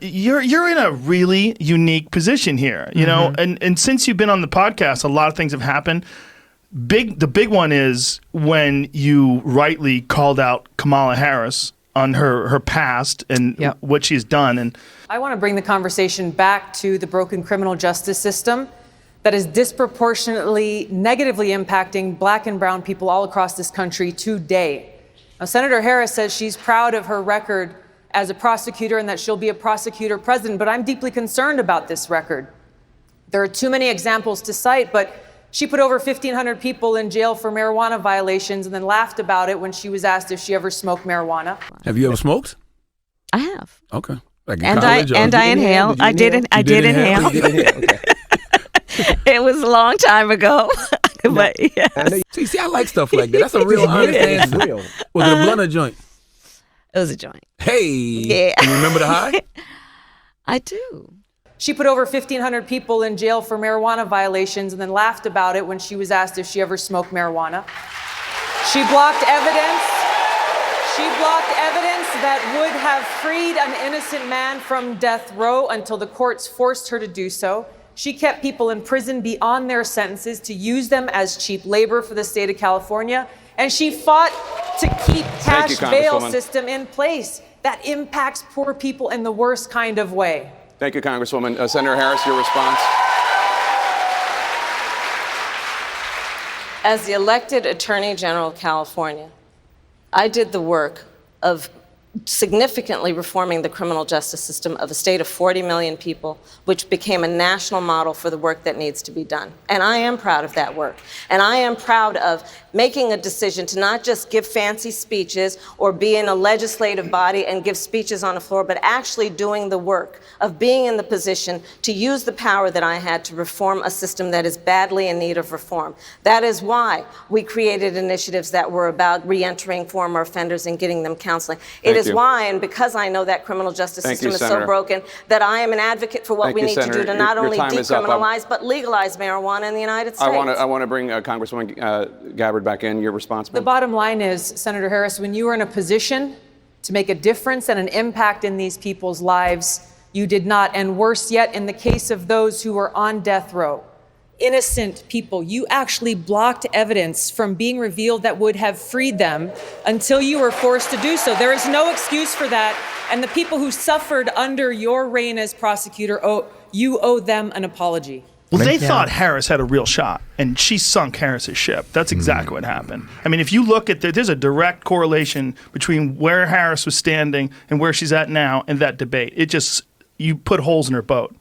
you're in a really unique position here, you know, and since you've been on the podcast, a lot of things have happened. The big one is when you rightly called out Kamala Harris on her past and what she's done. And I want to bring the conversation back to the broken criminal justice system that is disproportionately negatively impacting Black and brown people all across this country today. Now, Senator Harris says she's proud of her record as a prosecutor and that she'll be a prosecutor president, but I'm deeply concerned about this record. There are too many examples to cite, but she put over 1,500 people in jail for marijuana violations and then laughed about it when she was asked if she ever smoked marijuana. Have you ever smoked? I have. Okay. Like in And college, I inhale. I did inhale. Okay. It was a long time ago. But yes. See, I like stuff like that. That's a real honest answer. Was it a blunt or joint? It was a joint. Hey. Yeah. You remember the high? I do. She put over 1,500 people in jail for marijuana violations and then laughed about it when she was asked if she ever smoked marijuana. She blocked evidence. She blocked evidence that would have freed an innocent man from death row until the courts forced her to do so. She kept people in prison beyond their sentences to use them as cheap labor for the state of California. And she fought to keep cash bail system in place that impacts poor people in the worst kind of way. Thank you, Congresswoman. Senator Harris, your response. As the elected Attorney General of California, I did the work of significantly reforming the criminal justice system of a state of 40 million people, which became a national model for the work that needs to be done. And I am proud of that work. And I am proud of making a decision to not just give fancy speeches or be in a legislative body and give speeches on the floor, but actually doing the work of being in the position to use the power that I had to reform a system that is badly in need of reform. That is why we created initiatives that were about reentering former offenders and getting them counseling. It is why, and because I know that criminal justice system is so broken, that I am an advocate for what we need to do to not only decriminalize, but legalize marijuana in the United States. I want to bring Congresswoman Gabbard back in. Your response? The bottom line is, Senator Harris, when you are in a position to make a difference and an impact in these people's lives, you did not. And worse yet, in the case of those who were on death row, innocent people, you actually blocked evidence from being revealed that would have freed them until you were forced to do so. There is no excuse for that. And the people who suffered under your reign as prosecutor, you owe them an apology. Well, they thought Harris had a real shot, and she sunk Harris's ship. That's exactly what happened. I mean, if you look at there's a direct correlation between where Harris was standing and where she's at now in that debate. You put holes in her boat.